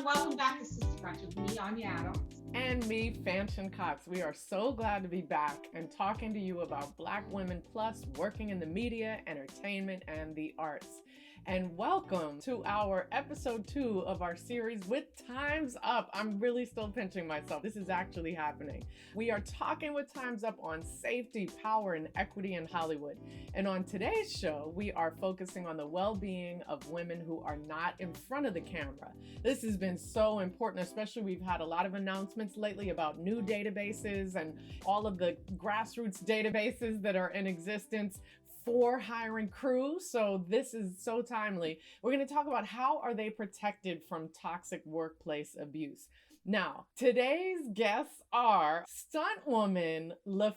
everyone. Welcome back to SISTA BRUNCH with me, Anya. And me, Fanshen. We are so glad to be back and talking to you about Black women plus working in the media, entertainment, and the arts. And welcome to our episode 2 of our series with Time's Up. I'm really still pinching myself. This is actually happening. We are talking with Time's Up on safety, power, and equity in Hollywood. And on today's show, we are focusing on the well-being of women who are not in front of the camera. This has been so important, especially we've had a lot of announcements lately about new databases and all of the grassroots databases that are in existence for hiring crew. So this is so timely. We're going to talk about how are they protected from toxic workplace abuse. Now, today's guests are stunt woman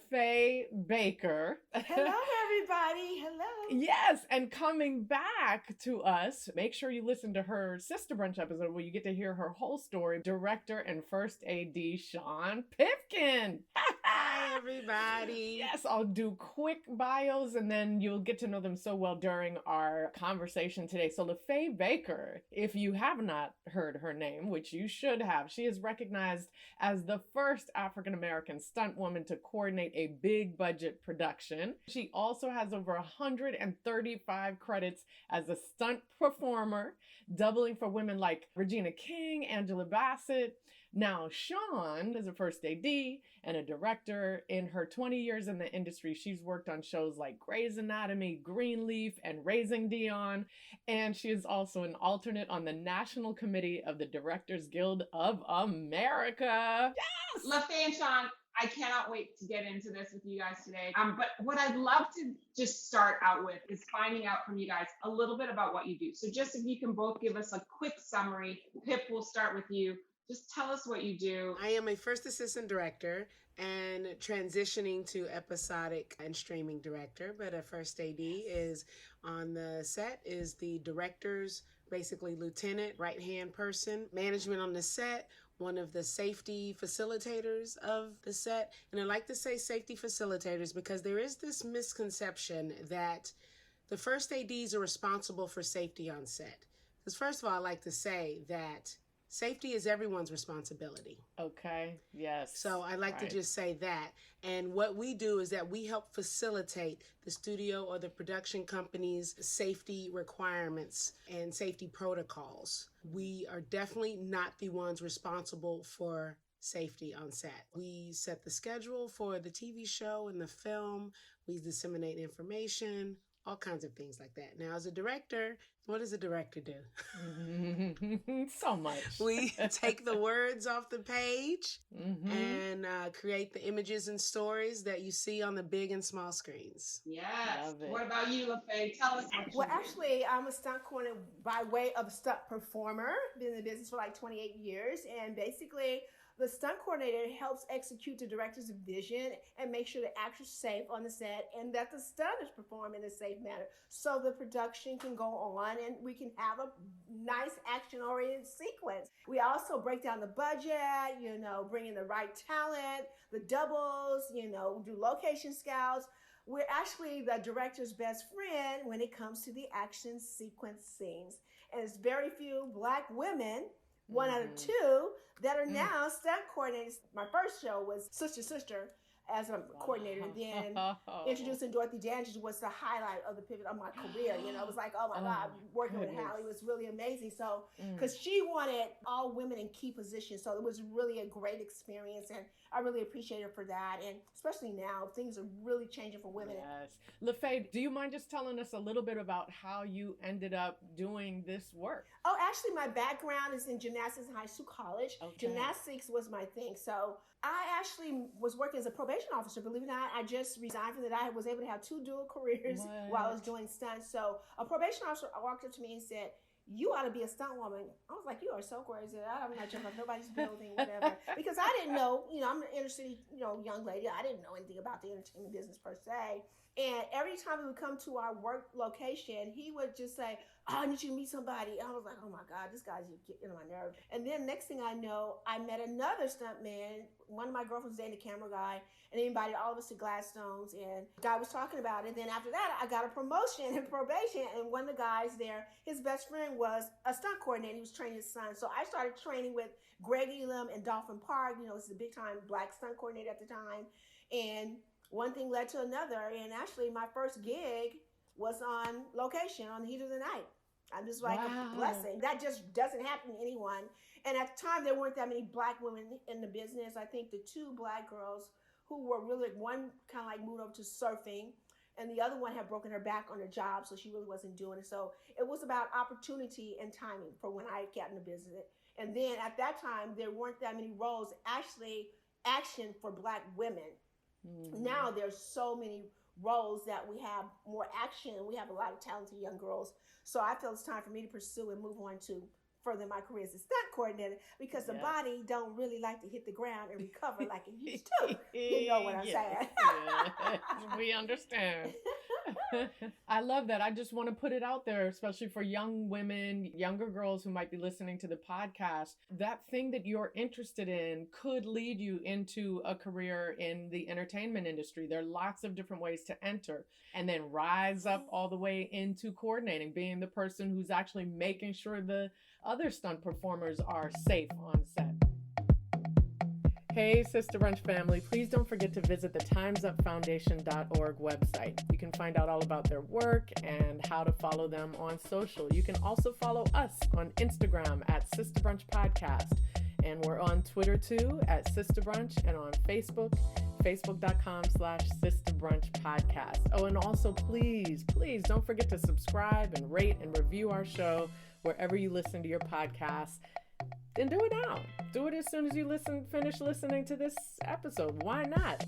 Faye Baker. Hello, everybody. Hello. Yes, and coming back to us, make sure you listen to her SISTA BRUNCH episode where you get to hear her whole story. Director and first AD Shawn Pipkin. Hi, everybody. Yes, I'll do quick bios and then you'll get to know them so well during our conversation today. So Faye Baker, if you have not heard her name, which you should have, she is recognized as the first African-American stunt woman to coordinate a big budget production. She also has over 135 credits as a stunt performer, doubling for women like Regina King, Angela Bassett. Now, Shawn is a first AD and a director. In her 20 years in the industry, she's worked on shows like Grey's Anatomy, Greenleaf, and Raising Dion. And she is also an alternate on the National Committee of the Directors Guild of America. Yes! Faye and Shawn, I cannot wait to get into this with you guys today. But what I'd love to just start out with is finding out from you guys a little bit about what you do. So just if you can both give us a quick summary. Pip, we'll start with you. Just tell us what you do. I am a first assistant director and transitioning to episodic and streaming director, but a first AD is on the set, is the director's basically lieutenant, right-hand person, management on the set, one of the safety facilitators of the set. And I like to say safety facilitators because there is this misconception that the first ADs are responsible for safety on set. Because first of all, I like to say that safety is everyone's responsibility. Okay, yes. So I like to just say that. And what we do is that we help facilitate the studio or the production company's safety requirements and safety protocols. We are definitely not the ones responsible for safety on set. We set the schedule for the TV show and the film. We disseminate information, all kinds of things like that. Now, as a director, what does a director do? So much. We take the words off the page and create the images and stories that you see on the big and small screens. Yes. What about you, Faye? Tell us what you do. Well, actually, I'm a stunt coordinator by way of a stunt performer. Been in the business for like 28 years. And basically, the stunt coordinator helps execute the director's vision and make sure the actors are safe on the set and that the stunt is performed in a safe manner so the production can go on and we can have a nice action-oriented sequence. We also break down the budget, bring in the right talent, the doubles, do location scouts. We're actually the director's best friend when it comes to the action sequence scenes. And it's very few Black women, one out of two, that are now stunt coordinators. My first show was Sister as a coordinator, and then introducing Dorothy Dandridge was the highlight of the pivot of my career. It was like, oh my God, working with Hallie was really amazing. So, because she wanted all women in key positions, so it was really a great experience, and I really appreciate her for that. And especially now, things are really changing for women. Yes. Faye, do you mind just telling us a little bit about how you ended up doing this work? Oh, actually, my background is in gymnastics in high school college. Okay. Gymnastics was my thing. So I actually was working as a probation officer. Believe it or not, I just resigned from that. I was able to have 2 dual careers while I was doing stunts. So a probation officer walked up to me and said, "You ought to be a stunt woman." I was like, "You are so crazy. I'm not jumping off nobody's building, whatever." Because I didn't know, I'm an inner city, young lady. I didn't know anything about the entertainment business per se. And every time we would come to our work location, he would just say, "Oh, I need you to meet somebody." I was like, "Oh my God, this guy's getting on my nerves." And then next thing I know, I met another stunt man. One of my girlfriends was dating a camera guy, and he invited all of us to Gladstone's, and the guy was talking about it. Then after that, I got a promotion and probation, and one of the guys there, his best friend was a stunt coordinator. He was training his son. So I started training with Greg Elam and Dolphin Park. This is a big time black stunt coordinator at the time. And one thing led to another, and actually my first gig was on location on the heat of the night. I'm just like, Wow. a blessing. That just doesn't happen to anyone. And at the time, there weren't that many black women in the business. I think the two black girls who were really, one kind of like moved over to surfing, and the other one had broken her back on her job, so she really wasn't doing it. So it was about opportunity and timing for when I got in the business. And then at that time, there weren't that many roles, actually, action for black women. Mm-hmm. Now there's so many roles that we have more action. We have a lot of talented young girls. So I feel it's time for me to pursue and move on to further my career as a stunt coordinator, because the body don't really like to hit the ground and recover like it used to. You know what I'm saying? Yes, we understand. I love that. I just want to put it out there, especially for young women, younger girls who might be listening to the podcast. That thing that you're interested in could lead you into a career in the entertainment industry. There are lots of different ways to enter and then rise up all the way into coordinating, being the person who's actually making sure the other stunt performers are safe on set. Hey, Sister Brunch family, please don't forget to visit the timesupfoundation.org website. You can find out all about their work and how to follow them on social. You can also follow us on Instagram at Sister Brunch Podcast. And we're on Twitter too at Sister Brunch, and on Facebook, facebook.com/Sister Brunch Podcast. Oh, and also please don't forget to subscribe and rate and review our show wherever you listen to your podcasts. Then do it now. Do it as soon as you finish listening to this episode. Why not?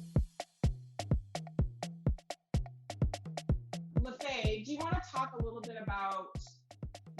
Faye, do you want to talk a little bit about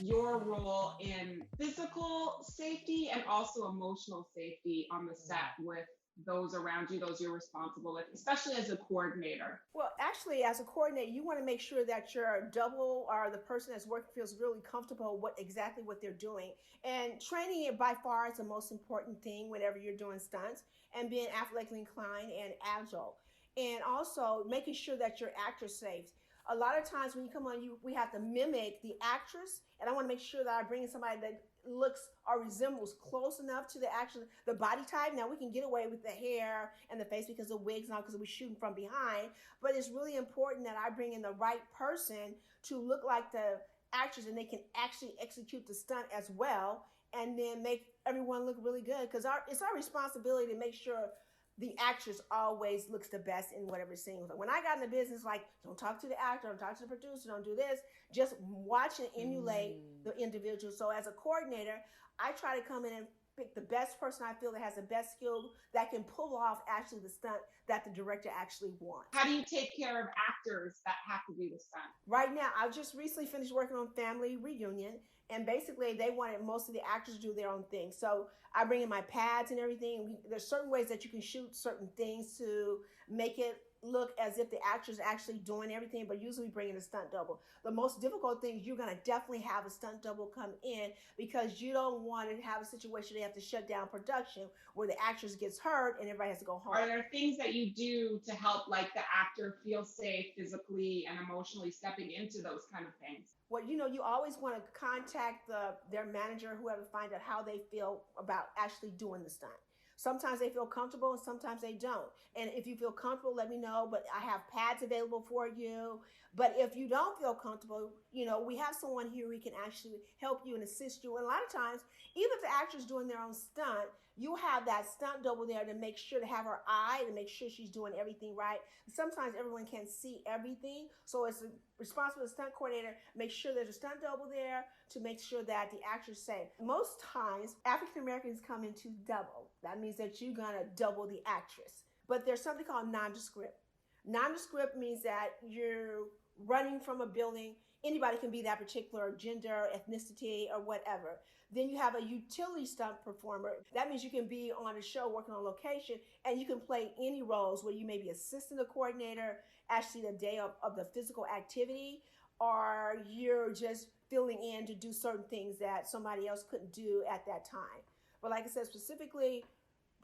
your role in physical safety and also emotional safety on the set with those around you, those you're responsible with, especially as a coordinator? Well, actually, as a coordinator, you want to make sure that your double or the person that's working feels really comfortable exactly what they're doing. And training it by far is the most important thing whenever you're doing stunts, and being athletically inclined and agile. And also making sure that your actor's safe. A lot of times when you come on, we have to mimic the actress, and I want to make sure that I bring in somebody that looks or resembles close enough to the body type. Now we can get away with the hair and the face because of wigs now, because we're shooting from behind, but it's really important that I bring in the right person to look like the actress, and they can actually execute the stunt as well, and then make everyone look really good, because it's our responsibility to make sure the actress always looks the best in whatever scene. When I got in the business, like, don't talk to the actor, don't talk to the producer, don't do this. Just watch and emulate the individual. So as a coordinator, I try to come in and pick the best person I feel that has the best skill that can pull off actually the stunt that the director actually wants. How do you take care of actors that have to do the stunt? Right now, I just recently finished working on Family Reunion, and basically they wanted most of the actors to do their own thing. So I bring in my pads and everything. There's certain ways that you can shoot certain things to make it look as if the actor is actually doing everything, but usually we bring in a stunt double. The most difficult thing is you're going to definitely have a stunt double come in, because you don't want to have a situation they have to shut down production where the actress gets hurt and everybody has to go home. Are there things that you do to help like the actor feel safe physically and emotionally stepping into those kind of things? Well, you always want to contact their manager, whoever, find out how they feel about actually doing the stunt. Sometimes they feel comfortable and sometimes they don't. And if you feel comfortable, let me know, but I have pads available for you. But if you don't feel comfortable, we have someone here who can actually help you and assist you. And a lot of times, even if the actor's doing their own stunt, you have that stunt double there to make sure, to have her eye, to make sure she's doing everything right. Sometimes everyone can't see everything. So it's responsible the stunt coordinator, make sure there's a stunt double there to make sure that the actor's safe. Most times, African Americans come into double. That means that you're gonna double the actress. But there's something called nondescript. Nondescript means that you're running from a building. Anybody can be that particular gender, ethnicity, or whatever. Then you have a utility stunt performer. That means you can be on a show working on location, and you can play any roles where you may be assisting the coordinator, actually the day of the physical activity, or you're just filling in to do certain things that somebody else couldn't do at that time. But like I said, specifically,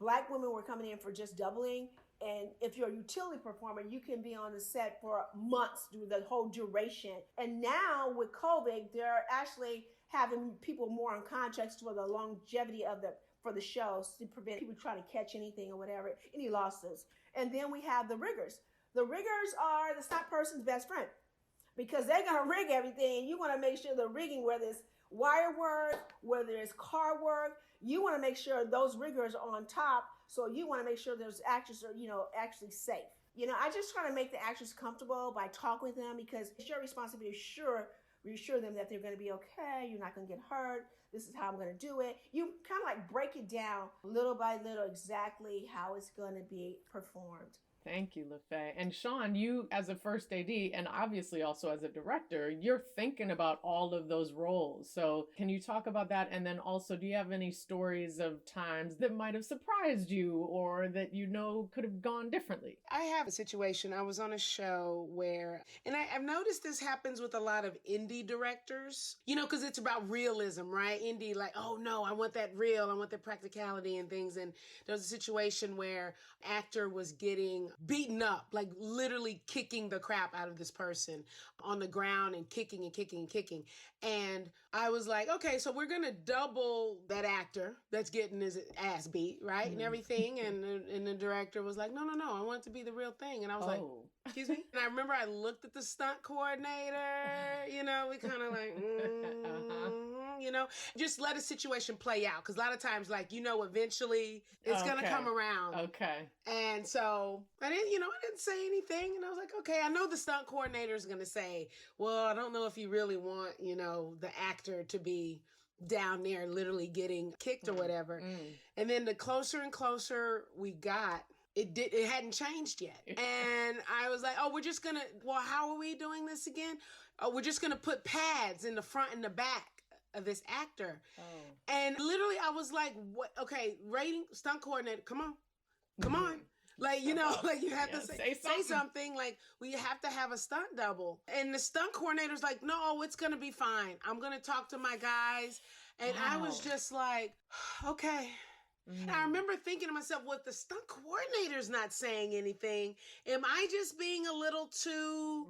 Black women were coming in for just doubling. And if you're a utility performer, you can be on the set for months through the whole duration. And now with COVID, they're actually having people more on contracts for the longevity of for the shows to prevent people trying to catch anything or whatever, any losses. And then we have the riggers. The riggers are the stunt person's best friend because they're going to rig everything. You want to make sure the rigging, whether it's wire work, whether it's car work, you want to make sure those riggers are on top. So you want to make sure those actors are, actually safe. I just try to make the actors comfortable by talking with them because it's your responsibility to reassure them that they're going to be okay. You're not going to get hurt. This is how I'm going to do it. You kind of like break it down little by little exactly how it's going to be performed. Thank you, LaFaye. And Shawn, you as a first AD and obviously also as a director, you're thinking about all of those roles. So can you talk about that? And then also, do you have any stories of times that might have surprised you or that could have gone differently? I have a situation. I was on a show where, and I've noticed this happens with a lot of indie directors, because it's about realism, right? Indie, like, oh no, I want that real, I want that practicality and things. And there was a situation where actor was getting beaten up, like literally kicking the crap out of this person on the ground and kicking and kicking and kicking. And I was like, okay, so we're going to double that actor that's getting his ass beat, right? And everything. And the director was like, no, I want it to be the real thing. And I was like, excuse me? And I remember I looked at the stunt coordinator, we kind of like, just let a situation play out. Because a lot of times, like, eventually it's going to come around. Okay. And so I didn't say anything. And I was like, okay, I know the stunt coordinator is going to say, well, I don't know if you really want, the actor to be down there literally getting kicked or whatever. And then the closer and closer we got, it hadn't changed yet. And I was like, how are we doing this again? Oh, we're just going to put pads in the front and the back of this actor. And literally I was like, what? Okay, rating, stunt coordinator, come on. Like, you have to say something. Like, we have to have a stunt double. And the stunt coordinator's like, no, it's going to be fine. I'm going to talk to my guys. And I was just like, okay. And I remember thinking to myself, well, if the stunt coordinator's not saying anything, am I just being a little too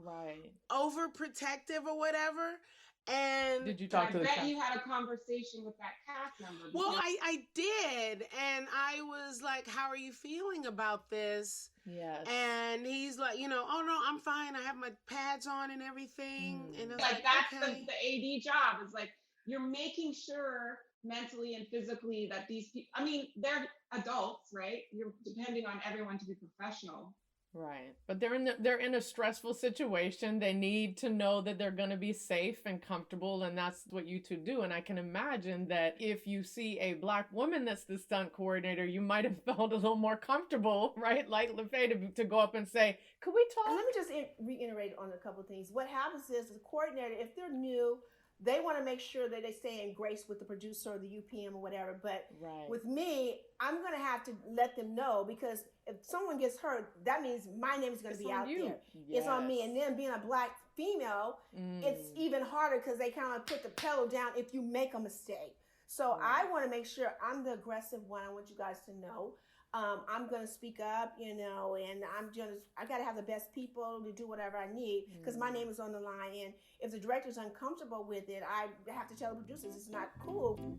overprotective or whatever? And did you talk to the cast? You had a conversation with that cast member. Well, I did. And I was like, how are you feeling about this? Yes. And he's like, oh no, I'm fine. I have my pads on and everything. And I was like, that's okay. the AD job. Is like, you're making sure mentally and physically that these people, they're adults, right? You're depending on everyone to be professional. Right. But they're in a stressful situation. They need to know that they're going to be safe and comfortable. And that's what you two do. And I can imagine that if you see a Black woman that's the stunt coordinator, you might have felt a little more comfortable, right? Like LaFaye to go up and say, could we talk? And let me just reiterate on a couple of things. What happens is the coordinator, if they're new, they want to make sure that they stay in grace with the producer or the UPM or whatever. But with me, I'm going to have to let them know, because if someone gets hurt, that means my name is going to be out there. Yes. It's on me. And then being a Black female, it's even harder because they kind of put the pedal down if you make a mistake. So I want to make sure I'm the aggressive one. I want you guys to know. I'm going to speak up, and I got to have the best people to do whatever I need, because my name is on the line. And if the director's uncomfortable with it, I have to tell the producers it's not cool.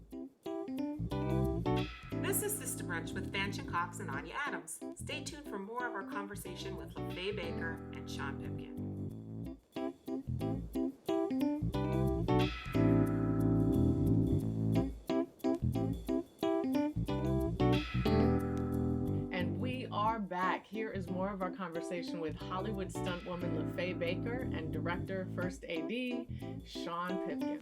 This is SISTA Brunch with Fanshen and Anya Adams. Stay tuned for more of our conversation with Faye Baker and Shawn Pipkin. Back. Here is more of our conversation with Hollywood stunt woman Faye Baker and director First AD Shawn Pipkin.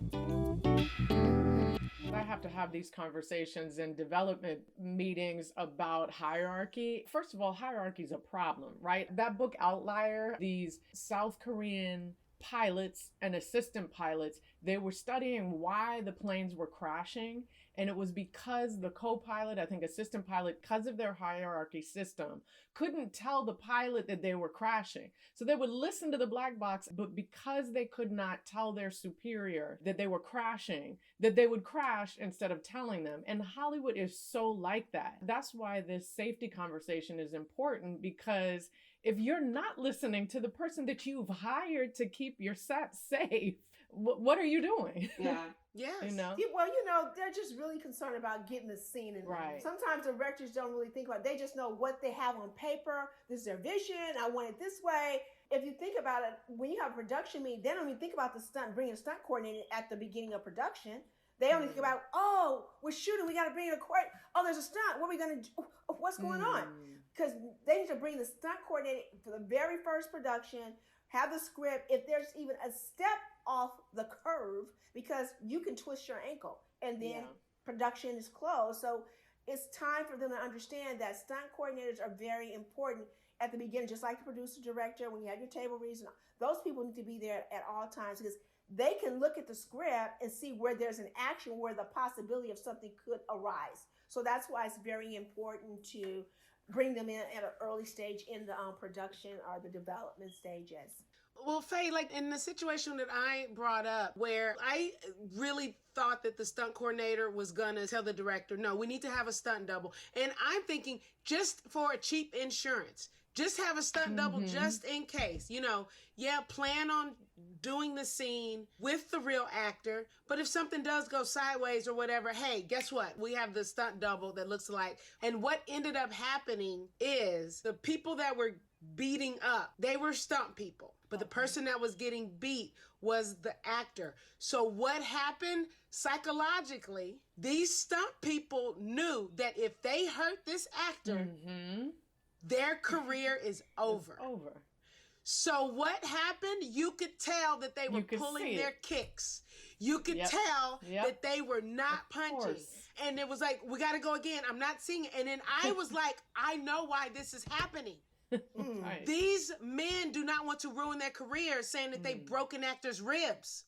I have to have these conversations in development meetings about hierarchy. First of all, hierarchy is a problem, right? That book Outlier, these South Korean pilots and assistant pilots, they were studying why the planes were crashing. And it was because the co-pilot, I think assistant pilot, because of their hierarchy system, couldn't tell the pilot that they were crashing. So they would listen to the black box, but because they could not tell their superior that they were crashing, that they would crash instead of telling them. And Hollywood is so like that. That's why this safety conversation is important, because if you're not listening to the person that you've hired to keep your set safe, what are you doing? Yeah. Yes. You know? Well, they're just really concerned about getting the scene. And Right. sometimes directors don't really think about it. They just know what they have on paper. This is their vision. I want it this way. If you think about it, when you have a production meeting, they don't even think about the stunt, bringing a stunt coordinator at the beginning of production. They only think about, oh, we're shooting. We got to bring in a coordinator. Oh, there's a stunt. What are we going to do? What's going on? Because they need to bring the stunt coordinator for the very first production, have the script. If there's even a step off the curve, because you can twist your ankle and then production is closed. So it's time for them to understand that stunt coordinators are very important at the beginning, just like the producer, director, when you have your table reads. Those people need to be there at all times, because they can look at the script and see where there's an action, where the possibility of something could arise. So that's why it's very important to bring them in at an early stage in the production or the development stages. Well, Faye, like in the situation that I brought up, where I really thought that the stunt coordinator was going to tell the director, no, we need to have a stunt double. And I'm thinking, just for a cheap insurance, just have a stunt double just in case. Plan on doing the scene with the real actor. But if something does go sideways or whatever, hey, guess what? We have the stunt double that looks alike. And what ended up happening is the people that were beating up, they were stunt people. But the person that was getting beat was the actor. So what happened psychologically, these stunt people knew that if they hurt this actor, their career is over. It's over. So what happened? You could tell that they were pulling their kicks. You could tell that they were not punching. And it was like, we got to go again. I'm not seeing it. And then I was like, I know why this is happening. Right. These men do not want to ruin their career saying that they've broken actors' ribs.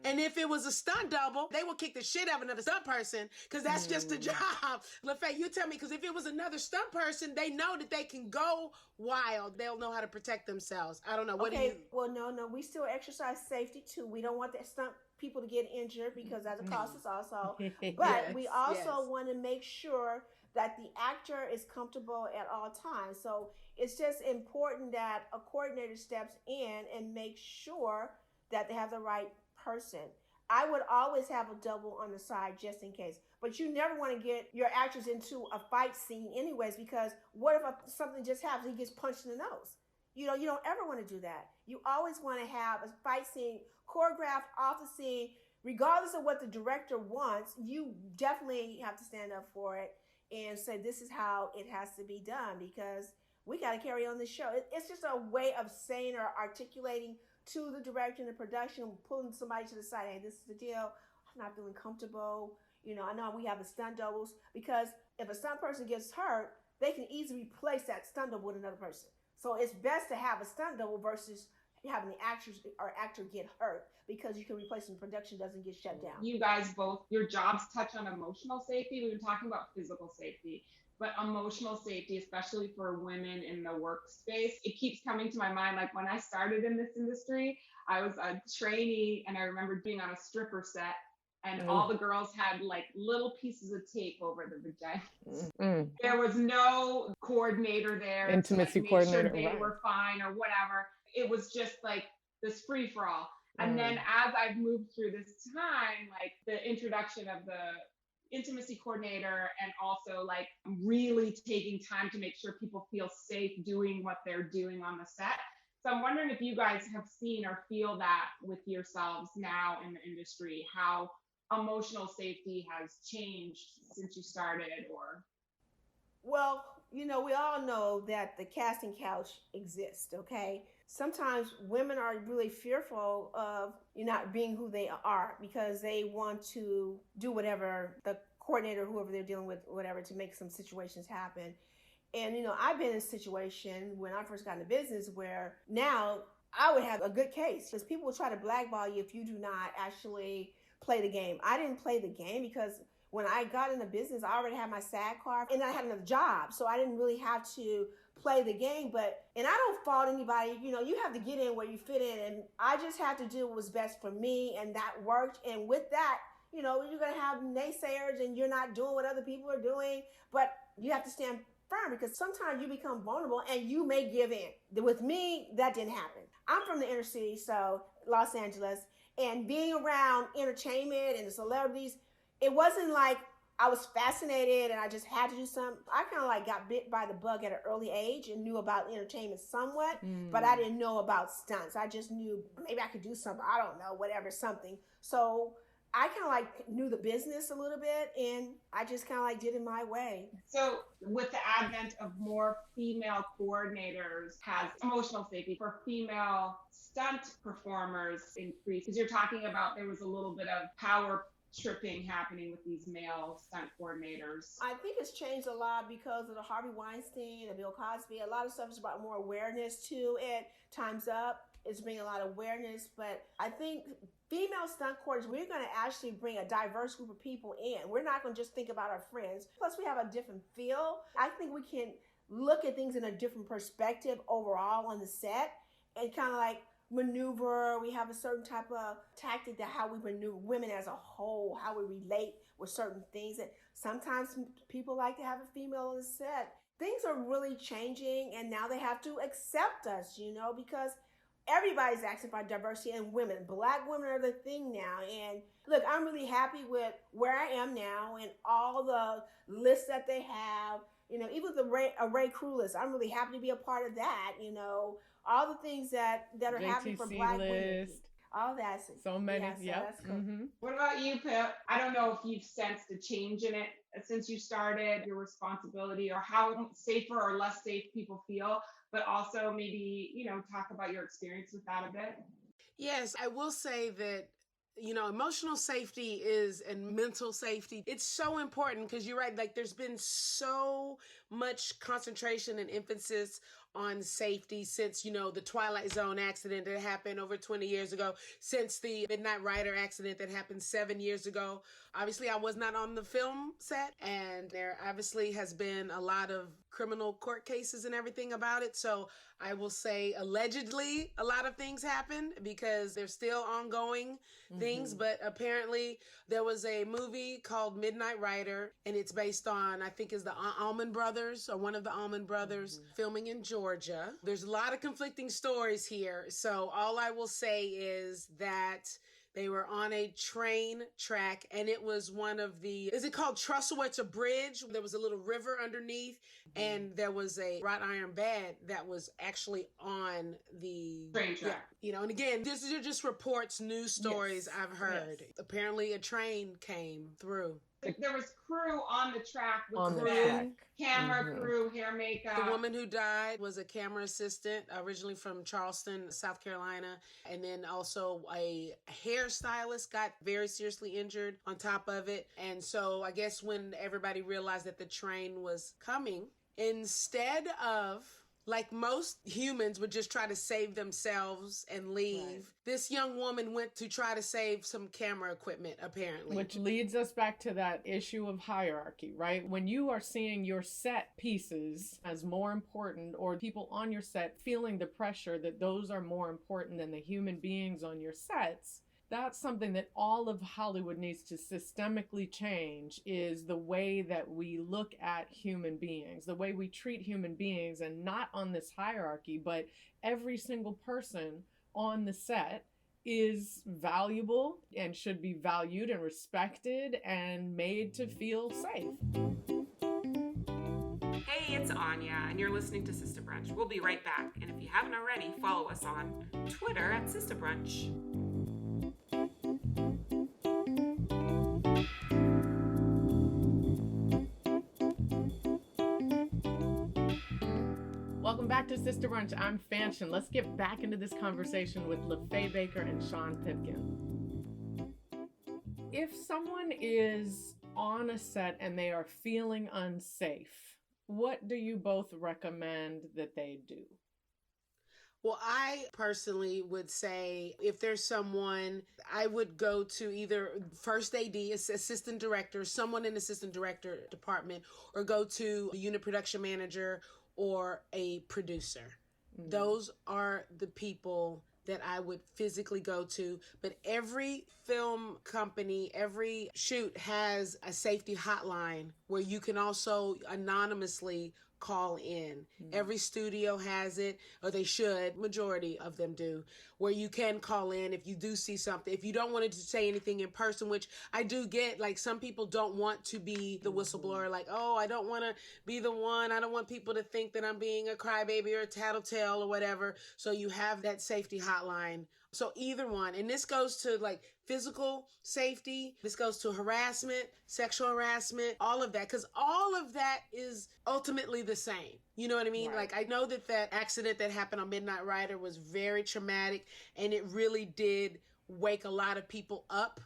And if it was a stunt double, they would kick the shit out of another stunt person, because that's just a job. LaFay, you tell me, because if it was another stunt person, they know that they can go wild. They'll know how to protect themselves. I don't know. What do you... Well, no. We still exercise safety, too. We don't want the stunt people to get injured, because that's a cost us also. But we also want to make sure that the actor is comfortable at all times. So it's just important that a coordinator steps in and makes sure that they have the right person. I would always have a double on the side just in case. But you never want to get your actors into a fight scene anyways, because what if something just happens, he gets punched in the nose? You don't ever want to do that. You always want to have a fight scene choreographed off the scene. Regardless of what the director wants, you definitely have to stand up for it and say, this is how it has to be done, because we got to carry on this show. It's just a way of saying or articulating to the director and the production, pulling somebody to the side. Hey, this is the deal. I'm not feeling comfortable. I know we have the stunt doubles, because if a stunt person gets hurt, they can easily replace that stunt double with another person. So it's best to have a stunt double versus having the actor get hurt, because you can replace them. Production doesn't get shut down. You guys both, your jobs touch on emotional safety. We've been talking about physical safety, but emotional safety, especially for women in the workspace, it keeps coming to my mind. Like when I started in this industry, I was a trainee, and I remember being on a stripper set, and all the girls had like little pieces of tape over the vagina. There was no coordinator there. Intimacy to, like, coordinator. make sure they were fine or whatever. It was just like this free for all. And then as I've moved through this time, like the introduction of the intimacy coordinator, and also like really taking time to make sure people feel safe doing what they're doing on the set. So I'm wondering if you guys have seen or feel that with yourselves now in the industry, how emotional safety has changed since you started, or... Well, we all know that the casting couch exists, okay? Sometimes women are really fearful of not being who they are, because they want to do whatever the coordinator, whoever they're dealing with, whatever, to make some situations happen. And, I've been in a situation when I first got into business where now I would have a good case because people will try to blackball you if you do not actually play the game. I didn't play the game because when I got in the business, I already had my SAG card and I had another job. So I didn't really have to play the game. And I don't fault anybody. You know, you have to get in where you fit in. And I just had to do what was best for me. And that worked. And with that, you know, you're going to have naysayers and you're not doing what other people are doing. But you have to stand firm because sometimes you become vulnerable and you may give in. With me, that didn't happen. I'm from the inner city, so Los Angeles. And being around entertainment and the celebrities, it wasn't like I was fascinated and I just had to do something. I kind of like got bit by the bug at an early age and knew about entertainment somewhat, but I didn't know about stunts. I just knew maybe I could do something. I don't know, whatever, something. So I kind of like knew the business a little bit and I just kind of like did it my way. So with the advent of more female coordinators, has emotional safety for female stunt performers increased? Because you're talking about there was a little bit of power tripping happening with these male stunt coordinators. I think it's changed a lot because of the Harvey Weinstein and Bill Cosby. A lot of stuff is about more awareness to it. Time's Up is bringing a lot of awareness, but I think female stunt coordinators, we're going to actually bring a diverse group of people in. We're not going to just think about our friends. Plus, we have a different feel. I think we can look at things in a different perspective overall on the set and kind of like maneuver. We have a certain type of tactic that how we maneuver women as a whole, how we relate with certain things. And sometimes people like to have a female on the set. Things are really changing and now they have to accept us, you know, because everybody's asking for diversity and women. Black women are the thing now. And look, I'm really happy with where I am now and all the lists that they have, you know, even the array crew list. I'm really happy to be a part of that, you know, all the things that are happening for Black women. All that. So many. Yeah, so that's cool. What about you, Pip? I don't know if you've sensed a change in it since you started, your responsibility or how safer or less safe people feel, but also maybe, you know, talk about your experience with that a bit. Yes, I will say that, you know, emotional safety and mental safety, it's so important because you're right. Like there's been so much concentration and emphasis on safety since, you know, the Twilight Zone accident that happened over 20 years ago, since the Midnight Rider accident that happened 7 years ago. Obviously, I was not on the film set, and there obviously has been a lot of criminal court cases and everything about it. So I will say allegedly a lot of things happened because there's still ongoing things. But apparently there was a movie called Midnight Rider, and it's based on, I think is the Allman Brothers or one of the Allman Brothers filming in Georgia. There's a lot of conflicting stories here. So all I will say is that they were on a train track and it was one of the, is it called trestle? It's a bridge. There was a little river underneath and there was a wrought iron bed that was actually on the train track. You know, and again, these are just reports, news stories I've heard. Apparently a train came through. There was crew on the track with On the crew, track. camera crew, hair, makeup. The woman who died was a camera assistant, originally from Charleston, South Carolina. And then also a hairstylist got very seriously injured on top of it. And so I guess when everybody realized that the train was coming, instead of, like most humans would just try to save themselves and leave. Right. This young woman went to try to save some camera equipment, apparently. Which leads us back to that issue of hierarchy, right? When you are seeing your set pieces as more important, or people on your set feeling the pressure that those are more important than the human beings on your sets, that's something that all of Hollywood needs to systemically change, is the way that we look at human beings, the way we treat human beings, and not on this hierarchy, but every single person on the set is valuable and should be valued and respected and made to feel safe. Hey, it's Anya, and you're listening to SISTA Brunch. We'll be right back. And if you haven't already, follow us on Twitter at SISTA Brunch. Welcome back to SISTA Brunch. I'm Fanshen. Let's get back into this conversation with Faye Baker and Shawn Pipkin. If someone is on a set and they are feeling unsafe, what do you both recommend that they do? Well, I personally would say if there's someone, I would go to either first AD, assistant director, someone in assistant director department, or go to a unit production manager or a producer. Those are the people that I would physically go to. But every film company, every shoot has a safety hotline where you can also anonymously call in. Every studio has it, or they should, majority of them do, where you can call in if you do see something. If you don't want to say anything in person, which I do get, like some people don't want to be the whistleblower, like, oh, I don't want to be the one. I don't want people to think that I'm being a crybaby or a tattletale or whatever. So you have that safety hotline. So either one, and this goes to like physical safety, this goes to harassment, sexual harassment, all of that, because all of that is ultimately the same. You know what I mean? Right. Like, I know that accident that happened on Midnight Rider was very traumatic, and it really did wake a lot of people up.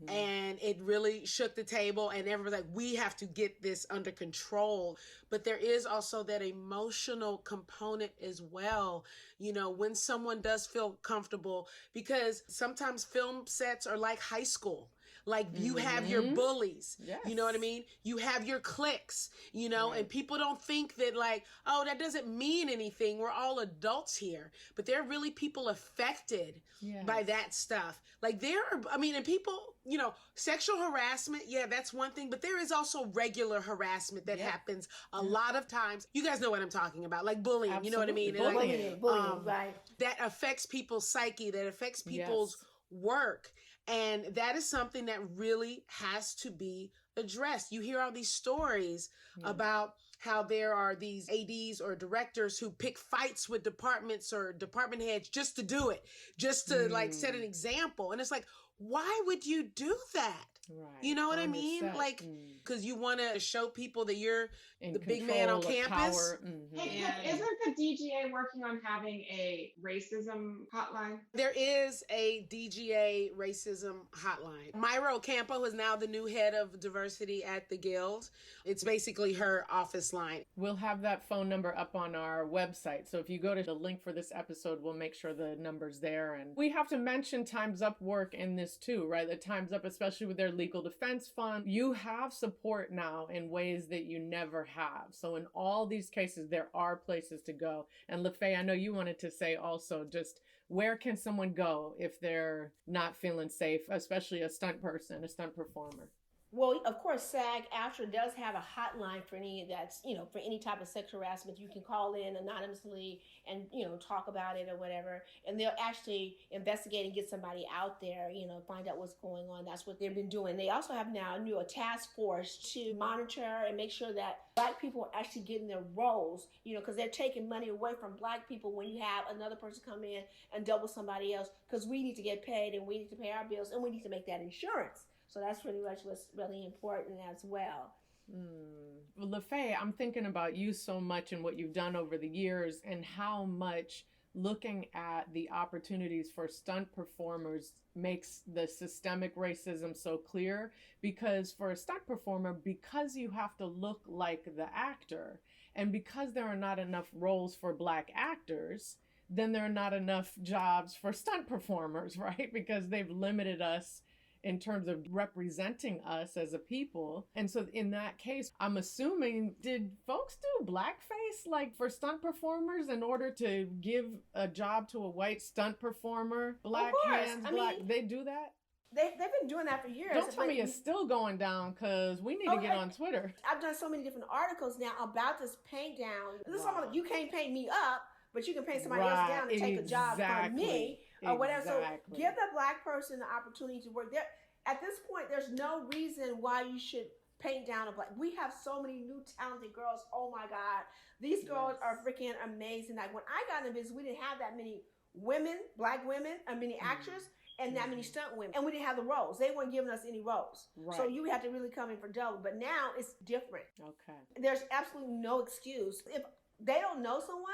And it really shook the table, and everyone's like, we have to get this under control. But there is also that emotional component as well, you know, when someone does feel comfortable, because sometimes film sets are like high school. Like you have your bullies, you know what I mean? You have your cliques, you know, and people don't think that like, oh, that doesn't mean anything. We're all adults here, but there are really people affected by that stuff. Like there are, I mean, and people, you know, sexual harassment. Yeah, that's one thing, but there is also regular harassment that happens a lot of times. You guys know what I'm talking about, like bullying, you know what I mean? Bullying. Bullying, right. That affects people's psyche, that affects people's work. And that is something that really has to be addressed. You hear all these stories about how there are these ADs or directors who pick fights with departments or department heads just to do it, just to like set an example. And it's like, why would you do that? Right. You know what I mean? Set. Like, because you want to show people that you're In the big man on control of campus. power. Hey, isn't the DGA working on having a racism hotline? There is a DGA racism hotline. Myra Ocampo is now the new head of diversity at the Guild. It's basically her office line. We'll have that phone number up on our website. So if you go to the link for this episode, we'll make sure the number's there. And we have to mention Time's Up work in this too, right? The Time's Up, especially with their legal defense fund, you have support now in ways that you never have. So in all these cases, there are places to go. And LaFaye, I know you wanted to say also just where can someone go if they're not feeling safe, especially a stunt person, a stunt performer? Well, of course, SAG-AFTRA does have a hotline for any that's, you know, for any type of sexual harassment. You can call in anonymously and, you know, talk about it or whatever. And they'll actually investigate and get somebody out there, you know, find out what's going on. That's what they've been doing. They also have now a task force to monitor and make sure that Black people are actually getting their roles, you know, because they're taking money away from Black people when you have another person come in and double somebody else, because we need to get paid and we need to pay our bills and we need to make that insurance. So that's pretty much what's really important as well. Well, LaFaye, I'm thinking about you so much and what you've done over the years and how much looking at the opportunities for stunt performers makes the systemic racism so clear. Because for a stunt performer, because you have to look like the actor and because there are not enough roles for Black actors, then there are not enough jobs for stunt performers, right? Because they've limited us in terms of representing us as a people. And so in that case, I'm assuming, did folks do blackface like for stunt performers in order to give a job to a white stunt performer? Black hands, they do that? They've been doing that for years. Don't tell me it's still going down, because we need to get on Twitter. I've done so many different articles now about this paint down. This is something, you can't paint me up, but you can paint somebody else down and take a job from me or whatever. So give the Black person the opportunity to work there. At this point, there's no reason why you should paint down a Black. We have so many new talented girls. Oh my God. These girls are freaking amazing. Like when I got in the business, we didn't have that many women, Black women, many actors, and that many stunt women. And we didn't have the roles. They weren't giving us any roles. Right. So you had to really come in for double. But now it's different. Okay. There's absolutely no excuse. If they don't know someone,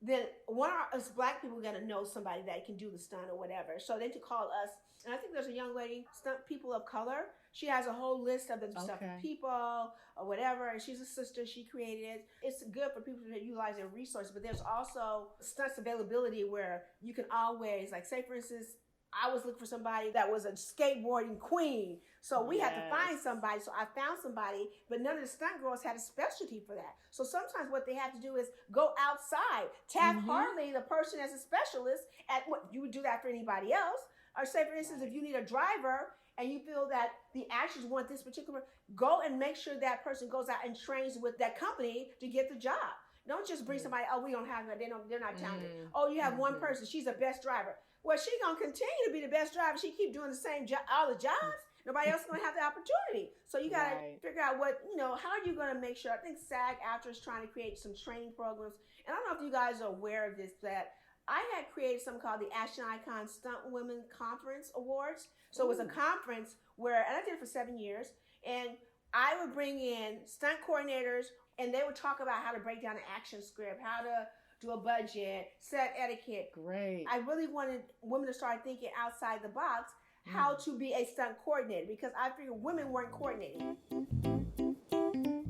then one of us black people got to know somebody that can do the stunt or whatever. So they to call us. And I think there's a young lady, stunt people of color. She has a whole list of the stuff for people or whatever. And she's a sister. She created it. It's good for people to utilize their resources. But there's also stunts availability where you can always, like, say, for instance, I was looking for somebody that was a skateboarding queen. So we had to find somebody. So I found somebody, but none of the stunt girls had a specialty for that. So sometimes what they have to do is go outside. Tav Harley, the person as a specialist at what you would do that for anybody else. Or say, for instance, if you need a driver and you feel that the actors want this particular, go and make sure that person goes out and trains with that company to get the job. Don't just bring somebody, oh, we don't have that. They're not talented. Oh, you have one person. She's the best driver. Well, she's going to continue to be the best driver. She keep doing the same job, all the jobs. Nobody else is going to have the opportunity. So you got to figure out what, how are you going to make sure? I think SAG-AFTRA is trying to create some training programs. And I don't know if you guys are aware of this, that I had created something called the Action Icon Stunt Women Conference Awards. So it was a conference where, and I did it for 7 years, and I would bring in stunt coordinators, and they would talk about how to break down an action script, how to do a budget, set etiquette. Great. I really wanted women to start thinking outside the box, how to be a stunt coordinator, because I figured women weren't coordinating.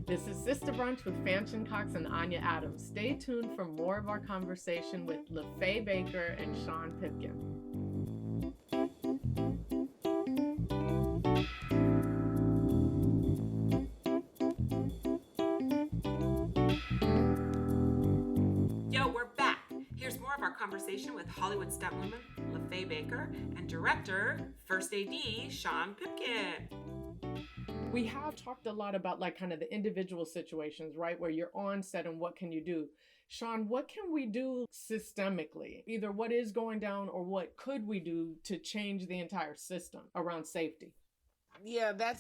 This is SISTA Brunch with Fanshen Cox and Anya Adams. Stay tuned for more of our conversation with Faye Baker and Shawn Pipkin. We're back. Here's more of our conversation with Hollywood stuntwoman Faye Baker and director, First AD, Shawn Pipkin. We have talked a lot about like kind of the individual situations, right? Where you're on set and what can you do? Shawn, what can we do systemically? Either what is going down or what could we do to change the entire system around safety? Yeah, that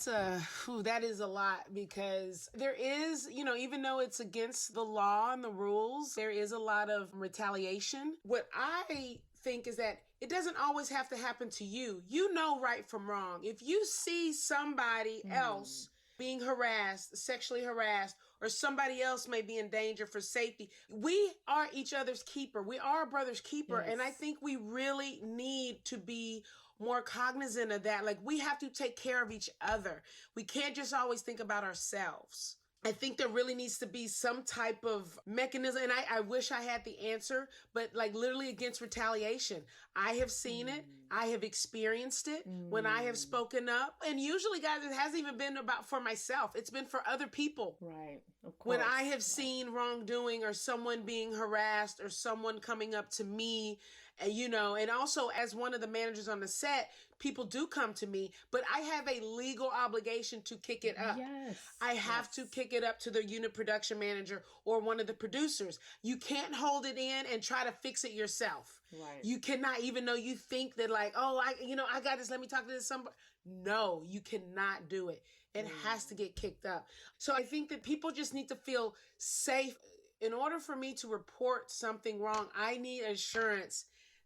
is a lot, because there is, even though it's against the law and the rules, there is a lot of retaliation. What I think is that it doesn't always have to happen to you. You know right from wrong. If you see somebody else being harassed, sexually harassed, or somebody else may be in danger for safety, we are each other's keeper. We are a brother's keeper. Yes. And I think we really need to be more cognizant of that. Like, we have to take care of each other. We can't just always think about ourselves. I think there really needs to be some type of mechanism, and I wish I had the answer, but like literally against retaliation. I have seen it. I have experienced it when I have spoken up. And usually, guys, it hasn't even been about for myself. It's been for other people. Right. Of course. When I have seen wrongdoing or someone being harassed or someone coming up to me, and also as one of the managers on the set, people do come to me, but I have a legal obligation to kick it up. Yes. I have to kick it up to the unit production manager or one of the producers. You can't hold it in and try to fix it yourself. Right. You cannot, even though you think that like, oh, I got this, let me talk to this somebody. No, you cannot do it. It has to get kicked up. So I think that people just need to feel safe. In order for me to report something wrong, I need assurance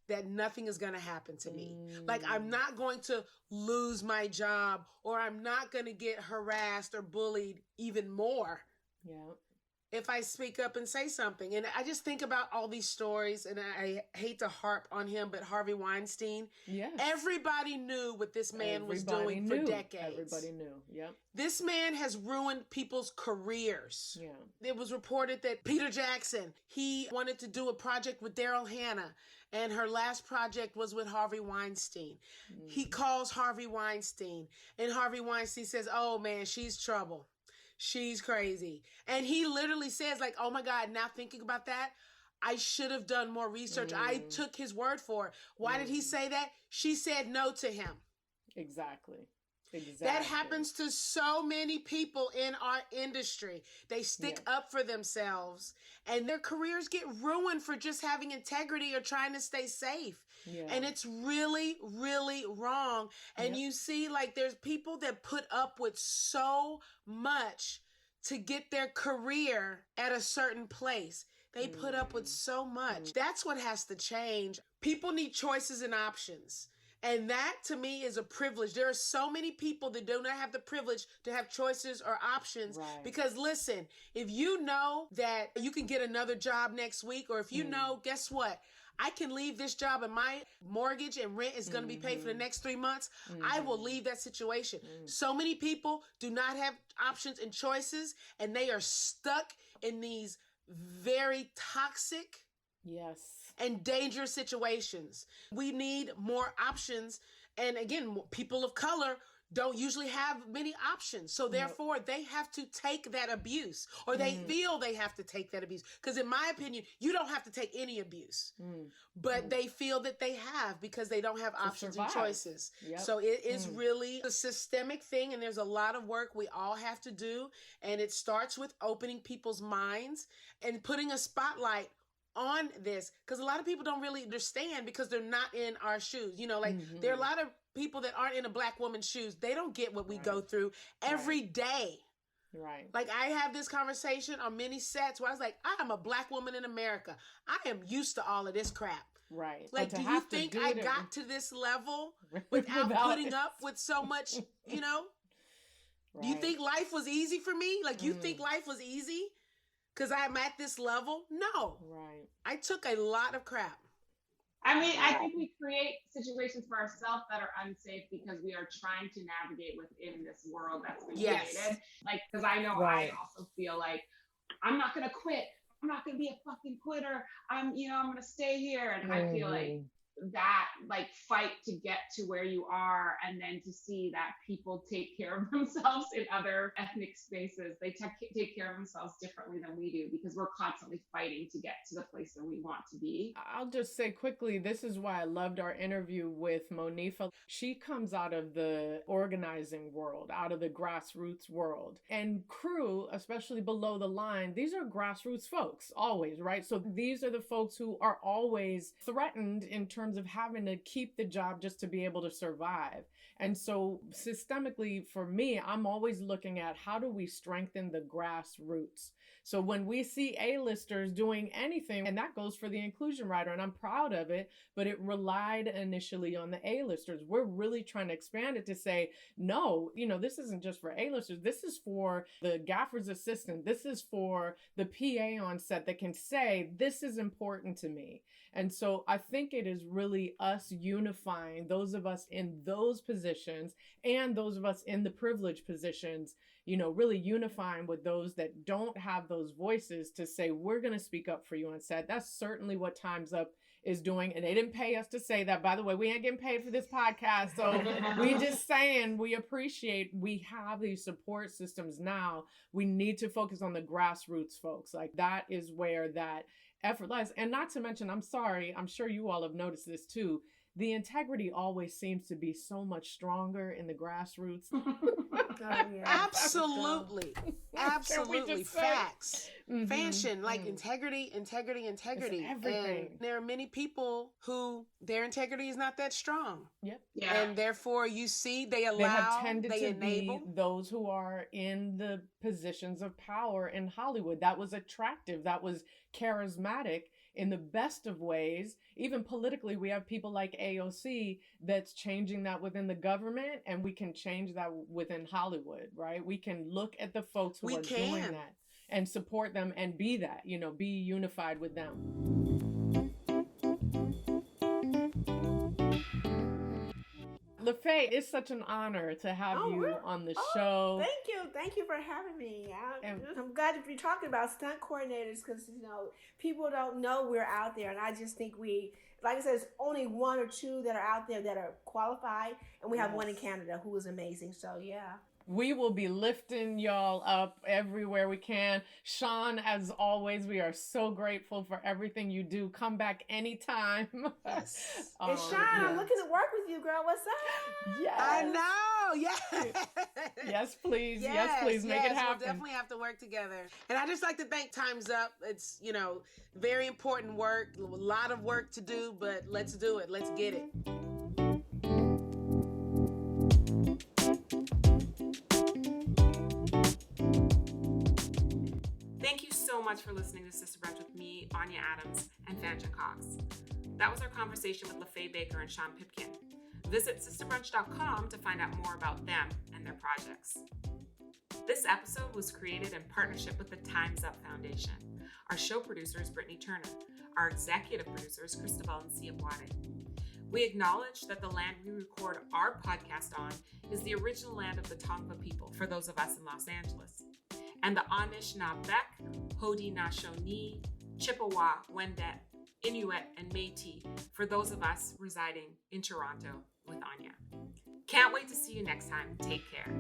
that nothing is going to happen to me. Like, I'm not going to lose my job, or I'm not going to get harassed or bullied even more. Yeah. If I speak up and say something. And I just think about all these stories, and I hate to harp on him, but Harvey Weinstein. Yes. Everybody knew what this man was doing for decades. Everybody knew. Yep. This man has ruined people's careers. Yeah. It was reported that Peter Jackson, he wanted to do a project with Daryl Hannah, and her last project was with Harvey Weinstein. He calls Harvey Weinstein, and Harvey Weinstein says, oh man, she's trouble. She's crazy. And he literally says like, oh my God, now thinking about that, I should have done more research. I took his word for it. Why did he say that? She said no to him. Exactly. That happens to so many people in our industry. They stick up for themselves, and their careers get ruined for just having integrity or trying to stay safe. Yeah. And it's really, really wrong. And you see, like, there's people that put up with so much to get their career at a certain place. They put up with so much. That's what has to change. People need choices and options. And that to me is a privilege. There are so many people that do not have the privilege to have choices or options. Right. Because listen, if you know that you can get another job next week, or if you know, guess what? I can leave this job and my mortgage and rent is going to be paid for the next 3 months. I will leave that situation. So many people do not have options and choices, and they are stuck in these very toxic Yes. and dangerous situations. We need more options. And again, people of color don't usually have many options. So therefore, they have to take that abuse, or they feel they have to take that abuse. Because in my opinion, you don't have to take any abuse, but they feel that they have because they don't have options and choices. Yep. So it is really a systemic thing, and there's a lot of work we all have to do. And it starts with opening people's minds and putting a spotlight on this, because a lot of people don't really understand because they're not in our shoes. You know, like there are a lot of people that aren't in a Black woman's shoes. They don't get what we go through every day. Right. Like I have this conversation on many sets where I was like, I am a Black woman in America. I am used to all of this crap. Right. Like, do you think I got to this level without putting up with so much, you know? Do you think life was easy for me? Like, you think life was easy? Because I'm at this level? No. Right. I took a lot of crap. I mean, I think we create situations for ourselves that are unsafe because we are trying to navigate within this world that's been created. Like, because I know I also feel like I'm not going to quit. I'm not going to be a fucking quitter. I'm going to stay here. And I feel like that like fight to get to where you are, and then to see that people take care of themselves in other ethnic spaces. They take care of themselves differently than we do because we're constantly fighting to get to the place that we want to be. I'll just say quickly, this is why I loved our interview with Monifa. She comes out of the organizing world, out of the grassroots world. And crew, especially below the line, these are grassroots folks, always, right? So these are the folks who are always threatened in terms of having to keep the job just to be able to survive. And so systemically for me, I'm always looking at how do we strengthen the grassroots? So when we see A-listers doing anything, and that goes for the inclusion rider, and I'm proud of it, but it relied initially on the A-listers. We're really trying to expand it to say, no, this isn't just for A-listers. This is for the gaffer's assistant. This is for the PA on set that can say, this is important to me. And so I think it is really us unifying those of us in those positions and those of us in the privileged positions, really unifying with those that don't have those voices to say, we're going to speak up for you on set. That's certainly what Time's Up is doing. And they didn't pay us to say that. By the way, we ain't getting paid for this podcast. So we just saying we appreciate we have these support systems now. We need to focus on the grassroots folks. Like that is where that effort lies. And not to mention, I'm sorry, I'm sure you all have noticed this too. The integrity always seems to be so much stronger in the grassroots. Absolutely. Absolutely. Facts. Fanshen, like integrity. It's everything. And there are many people who their integrity is not that strong. Yep. Yeah. And therefore you see they They have allow, tended they to enable. be those who are in the positions of power in Hollywood. That was attractive. That was charismatic in the best of ways. Even politically, we have people like AOC that's changing that within the government, and we can change that within Hollywood, right? We can look at the folks who are doing that and support them and be that, be unified with them. LaFaye, it's such an honor to have you on the show. Thank you for having me. I'm glad to be talking about stunt coordinators because people don't know we're out there, and I just think like I said, there's only one or two that are out there that are qualified, and we have one in Canada who is amazing. So yeah. We will be lifting y'all up everywhere we can. Shawn, as always, we are so grateful for everything you do. Come back anytime. Yes. And Shawn, I'm looking to work with you, girl. What's up? Yes. I know. Yeah. Yes, please. Yes, please. Make it happen. We'll definitely have to work together. And I just like to thank Time's Up. It's, very important work, a lot of work to do, but let's do it. Let's get it. Thank you so much for listening to Sister Brunch with me, Anya Adams, and Fanshen Cox. That was our conversation with LaFaye Baker and Shawn Pipkin. Visit sistabrunch.com to find out more about them and their projects. This episode was created in partnership with the Time's Up Foundation. Our show producer is Brittany Turner. Our executive producer is Cristobal and Ciabuade. We acknowledge that the land we record our podcast on is the original land of the Tongva people, for those of us in Los Angeles, and the Anishinaabe, Haudenosaunee, Chippewa, Wendat, Inuit, and Métis, for those of us residing in Toronto with Anya. Can't wait to see you next time. Take care.